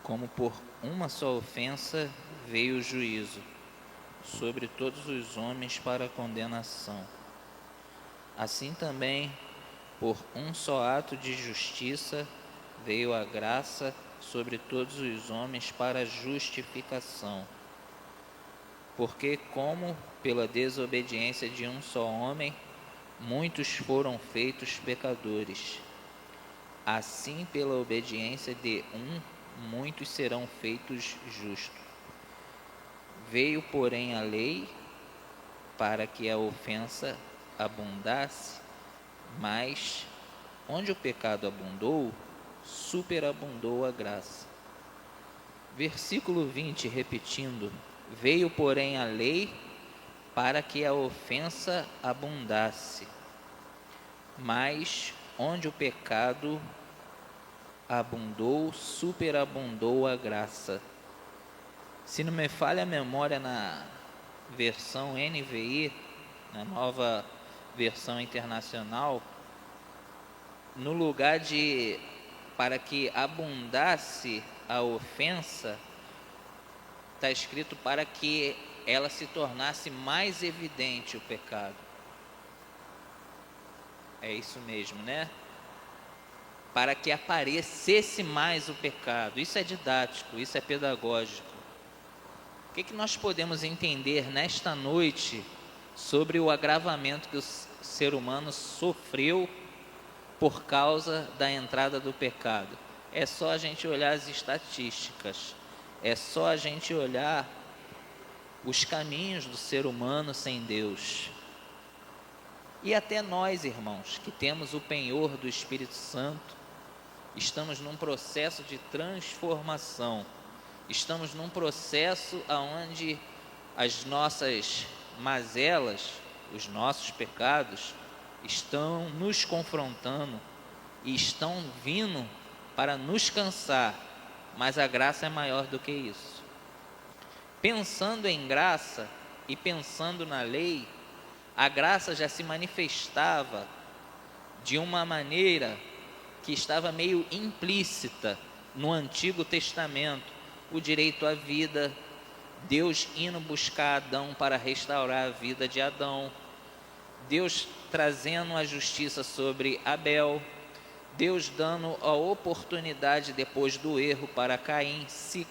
como por uma só ofensa veio o juízo sobre todos os homens para a condenação, assim também, por um só ato de justiça, veio a graça sobre todos os homens para a justificação. Porque como pela desobediência de um só homem, muitos foram feitos pecadores, assim pela obediência de um, muitos serão feitos justos. Veio, porém, a lei para que a ofensa abundasse, mas onde o pecado abundou, superabundou a graça. Versículo 20, repetindo: veio, porém, a lei para que a ofensa abundasse, mas onde o pecado abundou, superabundou a graça. Se não me falha a memória, na versão NVI, na nova versão internacional, no lugar de para que abundasse a ofensa, está escrito para que ela se tornasse mais evidente o pecado. É isso mesmo, né? Para que aparecesse mais o pecado. Isso é didático, isso é pedagógico. O que nós podemos entender nesta noite sobre o agravamento que o ser humano sofreu por causa da entrada do pecado? É só a gente olhar as estatísticas, é só a gente olhar os caminhos do ser humano sem Deus. E até nós, irmãos, que temos o penhor do Espírito Santo, estamos num processo de transformação. Estamos num processo onde as nossas mazelas, os nossos pecados, estão nos confrontando e estão vindo para nos cansar, mas a graça é maior do que isso. Pensando em graça e pensando na lei, a graça já se manifestava de uma maneira que estava meio implícita no Antigo Testamento. O direito à vida, Deus indo buscar Adão para restaurar a vida de Adão, Deus trazendo a justiça sobre Abel, Deus dando a oportunidade depois do erro para Caim se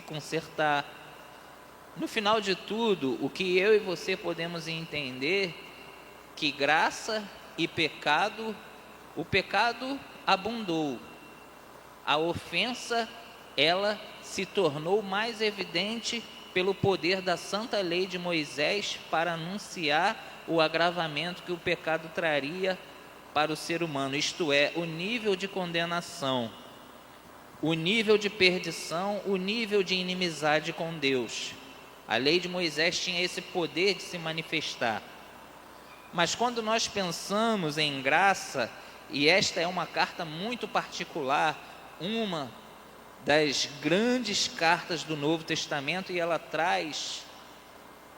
consertar. No final de tudo, o que eu e você podemos entender, que graça e pecado, o pecado abundou, a ofensa, ela se tornou mais evidente pelo poder da santa lei de Moisés para anunciar o agravamento que o pecado traria para o ser humano, isto é, o nível de condenação, o nível de perdição, o nível de inimizade com Deus. A lei de Moisés tinha esse poder de se manifestar. Mas quando nós pensamos em graça, e esta é uma carta muito particular, uma das grandes cartas do Novo Testamento, e ela traz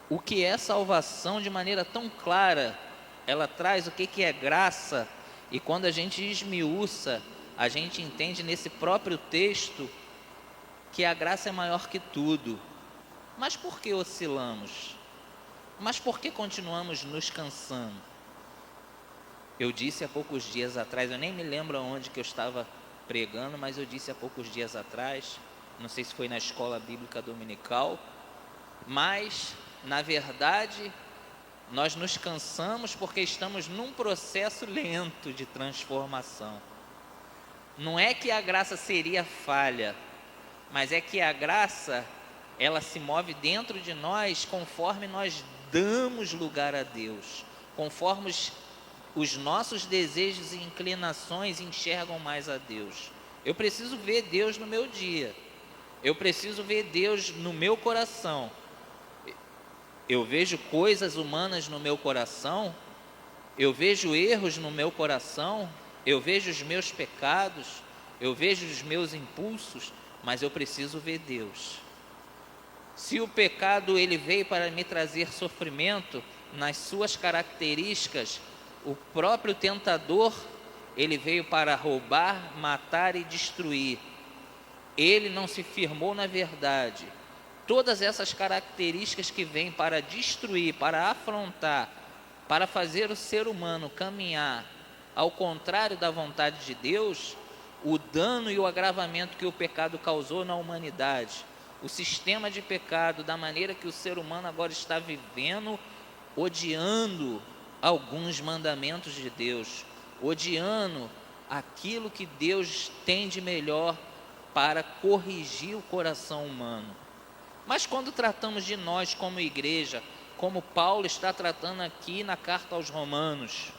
o que é salvação de maneira tão clara. Ela traz o que é graça, e quando a gente esmiuça, a gente entende nesse próprio texto que a graça é maior que tudo. Mas por que oscilamos? Mas por que continuamos nos cansando? Eu disse há poucos dias atrás, eu nem me lembro onde que eu estava pregando, mas eu disse há poucos dias atrás, não sei se foi na escola bíblica dominical, mas na verdade nós nos cansamos porque estamos num processo lento de transformação. Não é que a graça seria falha, mas é que a graça, ela se move dentro de nós conforme nós damos lugar a Deus, conforme os nossos desejos e inclinações enxergam mais a Deus. Eu preciso ver Deus no meu dia, eu preciso ver Deus no meu coração. Eu vejo coisas humanas no meu coração, eu vejo erros no meu coração, eu vejo os meus pecados, eu vejo os meus impulsos, mas eu preciso ver Deus. Se o pecado ele veio para me trazer sofrimento, nas suas características, o próprio tentador, ele veio para roubar, matar e destruir. ele não se firmou na verdade. Todas essas características que vêm para destruir, para afrontar, para fazer o ser humano caminhar ao contrário da vontade de Deus, o dano e o agravamento que o pecado causou na humanidade, o sistema de pecado, da maneira que o ser humano agora está vivendo, odiando alguns mandamentos de Deus, odiando aquilo que Deus tem de melhor para corrigir o coração humano. Mas quando tratamos de nós como igreja, como Paulo está tratando aqui na carta aos Romanos,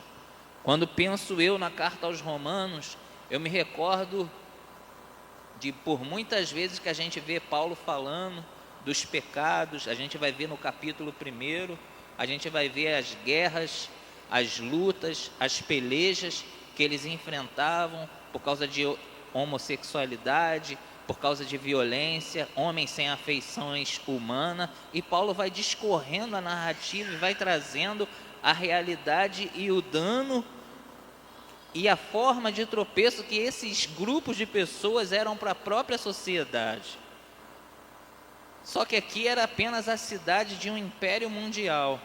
quando penso eu na carta aos Romanos, eu me recordo de por muitas vezes que a gente vê Paulo falando dos pecados. A gente vai ver no capítulo 1, a gente vai ver as guerras, as lutas, as pelejas que eles enfrentavam por causa de homossexualidade, por causa de violência, homens sem afeições humanas, e Paulo vai discorrendo a narrativa e vai trazendo a realidade e o dano e a forma de tropeço que esses grupos de pessoas eram para a própria sociedade. Só que aqui era apenas a cidade de um império mundial.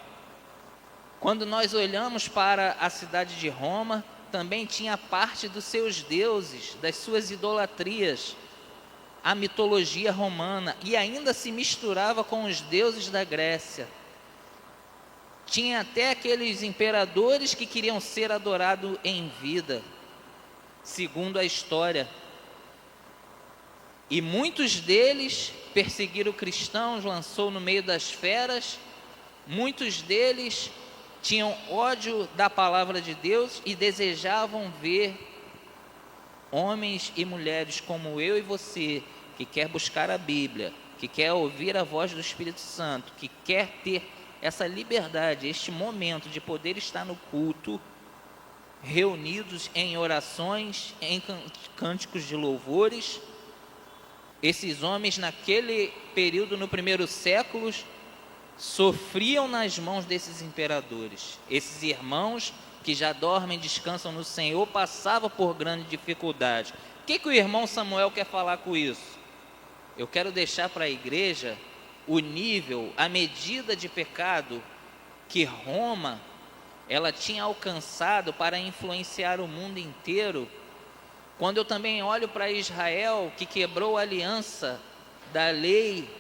Quando nós olhamos para a cidade de Roma, também tinha parte dos seus deuses, das suas idolatrias, a mitologia romana, e ainda se misturava com os deuses da Grécia. Tinha até aqueles imperadores que queriam ser adorados em vida, segundo a história. E muitos deles perseguiram cristãos, lançou no meio das feras. Muitos deles tinham ódio da palavra de Deus e desejavam ver homens e mulheres como eu e você, que quer buscar a Bíblia, que quer ouvir a voz do Espírito Santo, que quer ter essa liberdade, este momento de poder estar no culto, reunidos em orações, em cânticos de louvores. Esses homens naquele período, no primeiro século, sofriam nas mãos desses imperadores. Esses irmãos que já dormem e descansam no Senhor passavam por grande dificuldade. O que o irmão Samuel quer falar com isso? Eu quero deixar para a igreja o nível, a medida de pecado que Roma ela tinha alcançado para influenciar o mundo inteiro. Quando eu também olho para Israel, que quebrou a aliança da lei,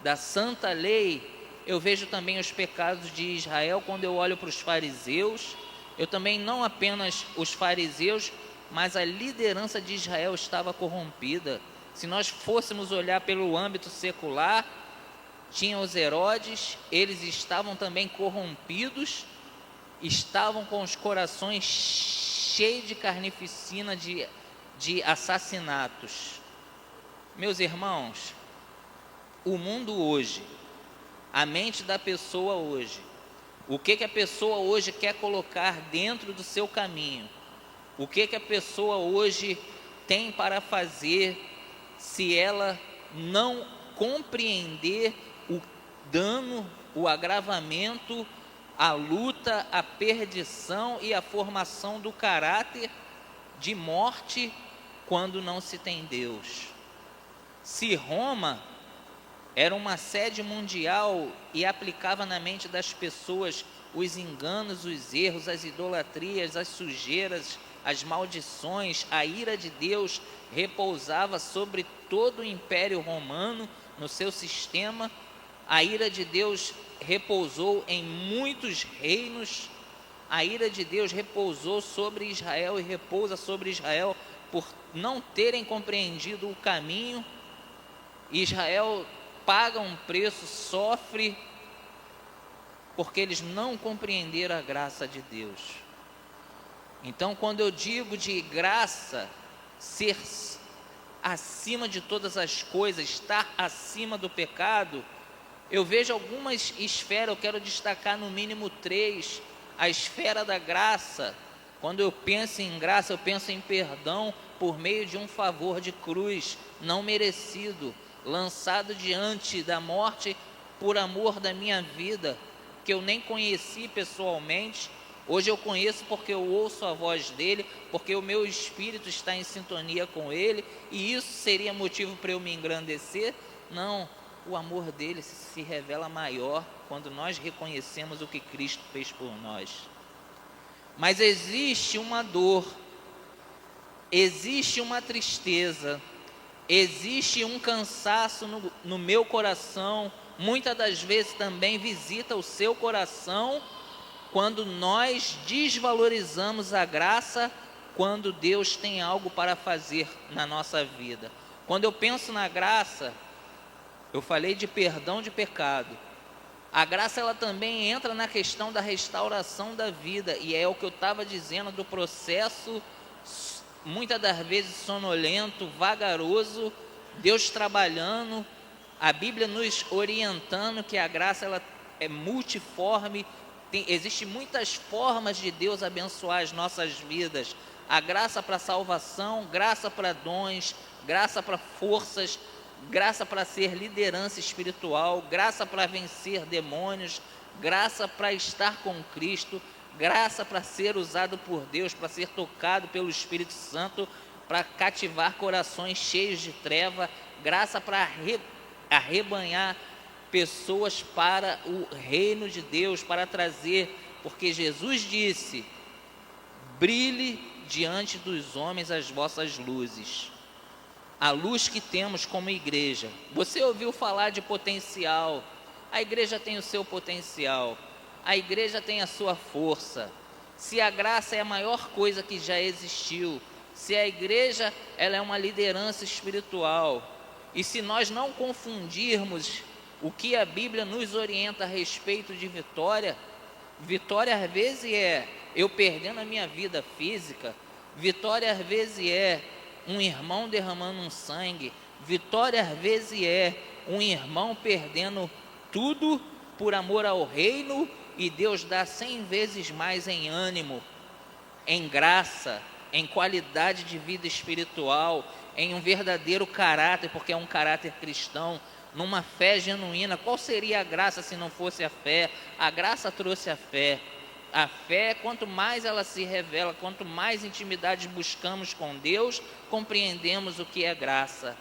da santa lei, eu vejo também os pecados de Israel. Quando eu olho para os fariseus, eu também não apenas os fariseus, mas a liderança de Israel estava corrompida. Se nós fôssemos olhar pelo âmbito secular, tinha os Herodes, eles estavam também corrompidos, estavam com os corações cheios de carnificina, de assassinatos. Meus irmãos, o mundo hoje, a mente da pessoa hoje, o que a pessoa hoje quer colocar dentro do seu caminho, o que a pessoa hoje tem para fazer, se ela não compreender o dano, o agravamento, a luta, a perdição e a formação do caráter de morte quando não se tem Deus. Se Roma era uma sede mundial e aplicava na mente das pessoas os enganos, os erros, as idolatrias, as sujeiras, as maldições, a ira de Deus repousava sobre todo o Império Romano, no seu sistema. A ira de Deus repousou em muitos reinos. A ira de Deus repousou sobre Israel e repousa sobre Israel por não terem compreendido o caminho. Israel paga um preço, sofre, porque eles não compreenderam a graça de Deus. Então, quando eu digo de graça, ser acima de todas as coisas, estar acima do pecado, eu vejo algumas esferas, eu quero destacar no mínimo 3. A esfera da graça. Quando eu penso em graça, eu penso em perdão por meio de um favor de cruz, não merecido, lançado diante da morte por amor da minha vida, que eu nem conheci pessoalmente, Hoje eu conheço porque eu ouço a voz dele, porque o meu espírito está em sintonia com ele, e isso seria motivo para eu me engrandecer? Não, o amor dele se revela maior quando nós reconhecemos o que Cristo fez por nós. Mas existe uma dor, existe uma tristeza, existe um cansaço no meu coração, muitas das vezes também visita o seu coração, quando nós desvalorizamos a graça, quando Deus tem algo para fazer na nossa vida. Quando eu penso na graça, eu falei de perdão de pecado. A graça, ela também entra na questão da restauração da vida, e é o que eu estava dizendo do processo, muitas das vezes sonolento, vagaroso, Deus trabalhando, a Bíblia nos orientando que a graça, ela é multiforme, existem muitas formas de Deus abençoar as nossas vidas. A graça para salvação, graça para dons, graça para forças, graça para ser liderança espiritual, graça para vencer demônios, graça para estar com Cristo, graça para ser usado por Deus, para ser tocado pelo Espírito Santo, para cativar corações cheios de treva, graça para arrebanhar pessoas para o reino de Deus, para trazer, porque Jesus disse: brilhe diante dos homens as vossas luzes. A luz que temos como igreja. Você ouviu falar de potencial? A igreja tem o seu potencial, a igreja tem a sua força. Se a graça é a maior coisa que já existiu, se a igreja ela é uma liderança espiritual, e se nós não confundirmos o que a Bíblia nos orienta a respeito de vitória, vitória às vezes é eu perdendo a minha vida física, vitória às vezes é um irmão derramando um sangue, vitória às vezes é um irmão perdendo tudo por amor ao reino, e Deus dá 100 vezes mais em ânimo, em graça, em qualidade de vida espiritual, em um verdadeiro caráter, porque é um caráter cristão, numa fé genuína. Qual seria a graça se não fosse a fé? A graça trouxe a fé. A fé, quanto mais ela se revela, quanto mais intimidade buscamos com Deus, compreendemos o que é graça.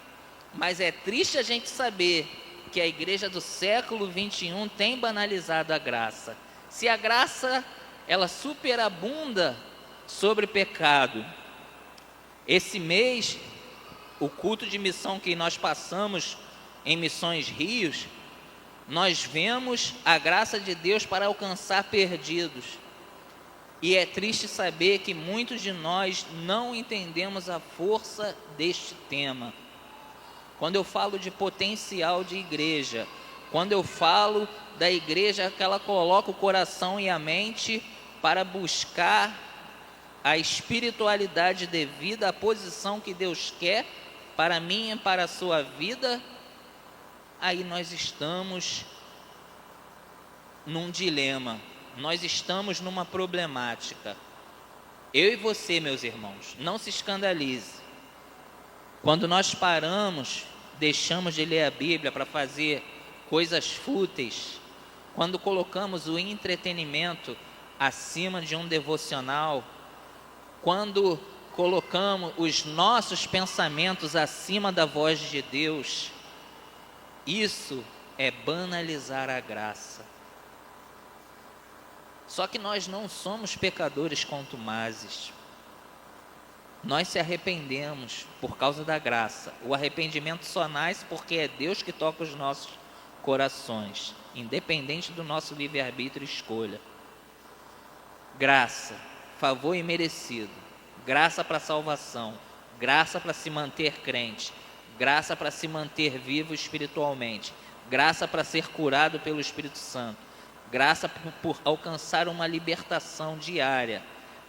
Mas é triste a gente saber que a igreja do século 21 tem banalizado a graça. Se a graça, ela superabunda sobre pecado. Esse mês, o culto de missão que nós passamos em Missões Rios, nós vemos a graça de Deus para alcançar perdidos. E é triste saber que muitos de nós não entendemos a força deste tema. Quando eu falo de potencial de igreja, quando eu falo da igreja que ela coloca o coração e a mente para buscar a espiritualidade devida à posição que Deus quer para mim e para a sua vida, aí nós estamos num dilema, nós estamos numa problemática. Eu e você, meus irmãos, não se escandalize. Quando nós paramos, deixamos de ler a Bíblia para fazer coisas fúteis, quando colocamos o entretenimento acima de um devocional, quando colocamos os nossos pensamentos acima da voz de Deus, isso é banalizar a graça. Só que nós não somos pecadores contumazes. Nós se arrependemos por causa da graça. O arrependimento só nasce porque é Deus que toca os nossos corações, independente do nosso livre-arbítrio e escolha. Graça, favor imerecido, graça para salvação, graça para se manter crente, graça para se manter vivo espiritualmente, graça para ser curado pelo Espírito Santo, graça por alcançar uma libertação diária,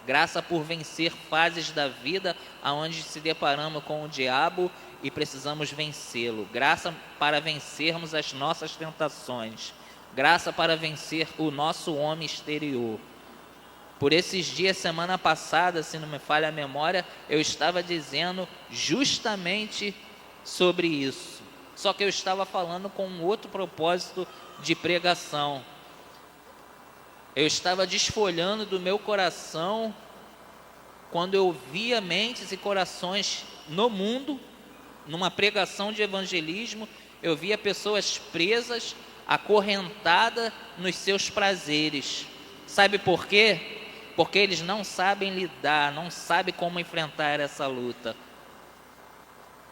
graça por vencer fases da vida onde se deparamos com o diabo e precisamos vencê-lo, graça para vencermos as nossas tentações, graça para vencer o nosso homem exterior. Por esses dias, semana passada, se não me falha a memória, eu estava dizendo justamente sobre isso, só que eu estava falando com um outro propósito de pregação. Eu estava desfolhando do meu coração quando eu via mentes e corações no mundo, numa pregação de evangelismo, eu via pessoas presas, acorrentadas nos seus prazeres. Sabe por quê? Porque eles não sabem lidar, não sabem como enfrentar essa luta.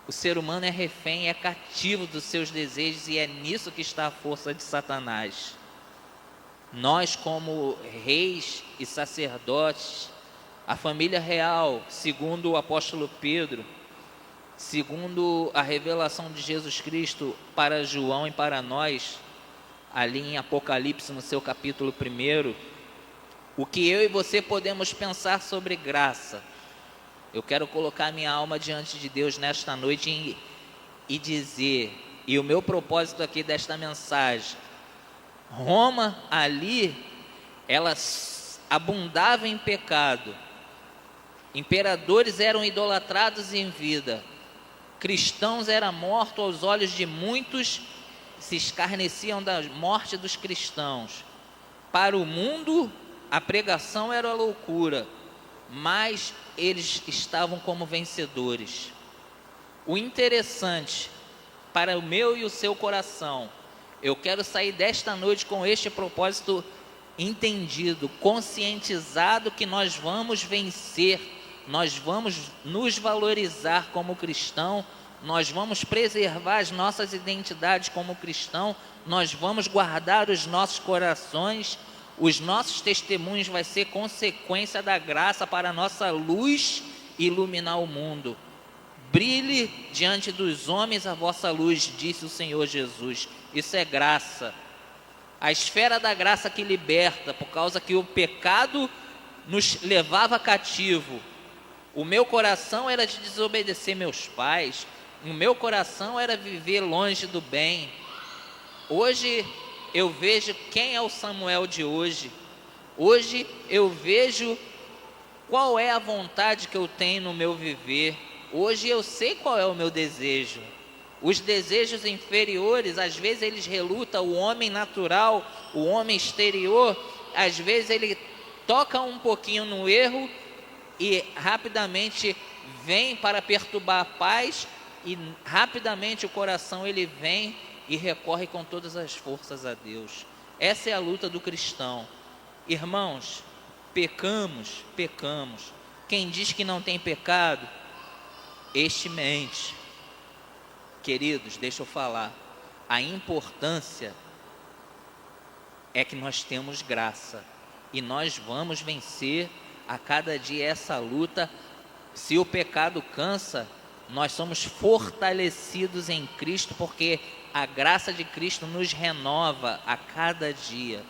O ser humano é refém, é cativo dos seus desejos, e é nisso que está a força de Satanás. Nós, como reis e sacerdotes, a família real, segundo o apóstolo Pedro, segundo a revelação de Jesus Cristo para João e para nós, ali em Apocalipse, no seu capítulo 1, o que eu e você podemos pensar sobre graça. Eu quero colocar minha alma diante de Deus nesta noite e dizer, e o meu propósito aqui desta mensagem, Roma ali, ela abundava em pecado, imperadores eram idolatrados em vida, cristãos eram mortos aos olhos de muitos, se escarneciam da morte dos cristãos. Para o mundo, a pregação era loucura, mas eles estavam como vencedores. O interessante, para o meu e o seu coração, eu quero sair desta noite com este propósito entendido, conscientizado que nós vamos vencer, nós vamos nos valorizar como cristão, nós vamos preservar as nossas identidades como cristão, nós vamos guardar os nossos corações, os nossos testemunhos vai ser consequência da graça para a nossa luz iluminar o mundo. Brilhe diante dos homens a vossa luz, disse o Senhor Jesus. Isso é graça. A esfera da graça que liberta, por causa que o pecado nos levava cativo. O meu coração era de desobedecer meus pais, o meu coração era viver longe do bem. Hoje eu vejo quem é o Samuel de hoje. Hoje eu vejo qual é a vontade que eu tenho no meu viver. Hoje eu sei qual é o meu desejo. Os desejos inferiores, às vezes eles relutam, o homem natural, o homem exterior, às vezes ele toca um pouquinho no erro e rapidamente vem para perturbar a paz, e rapidamente o coração ele vem e recorre com todas as forças a Deus. Essa é a luta do cristão. Irmãos, pecamos. Quem diz que não tem pecado, este mente. Queridos, deixa eu falar, a importância é que nós temos graça, e nós vamos vencer a cada dia essa luta. Se o pecado cansa, nós somos fortalecidos em Cristo, porque a graça de Cristo nos renova a cada dia.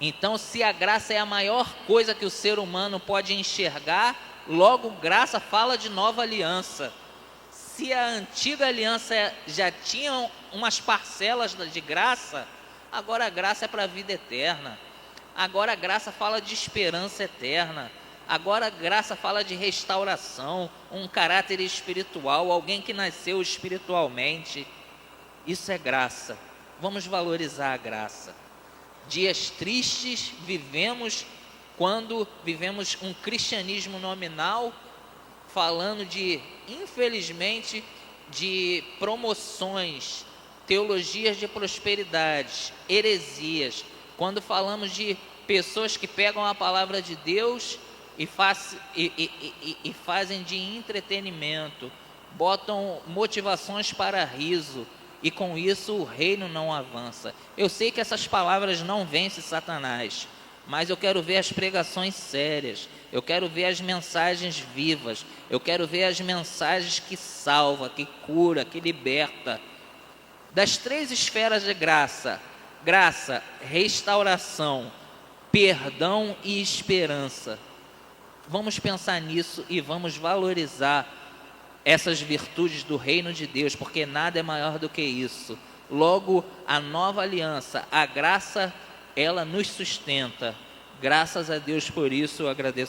Então, se a graça é a maior coisa que o ser humano pode enxergar, logo graça fala de nova aliança. Se a antiga aliança já tinha umas parcelas de graça, agora a graça é para a vida eterna. Agora a graça fala de esperança eterna. Agora a graça fala de restauração, um caráter espiritual, alguém que nasceu espiritualmente. Isso é graça. Vamos valorizar a graça. Dias tristes vivemos quando vivemos um cristianismo nominal, falando de, infelizmente, de promoções, teologias de prosperidade, heresias. Quando falamos de pessoas que pegam a palavra de Deus e fazem de entretenimento, botam motivações para riso, e com isso o reino não avança. Eu sei que essas palavras não vencem Satanás, mas eu quero ver as pregações sérias, eu quero ver as mensagens vivas, eu quero ver as mensagens que salva, que cura, que liberta. Das 3 esferas de graça: graça, restauração, perdão e esperança. Vamos pensar nisso e vamos valorizar essas virtudes do reino de Deus, porque nada é maior do que isso. Logo, a nova aliança, a graça, ela nos sustenta. Graças a Deus por isso, eu agradeço.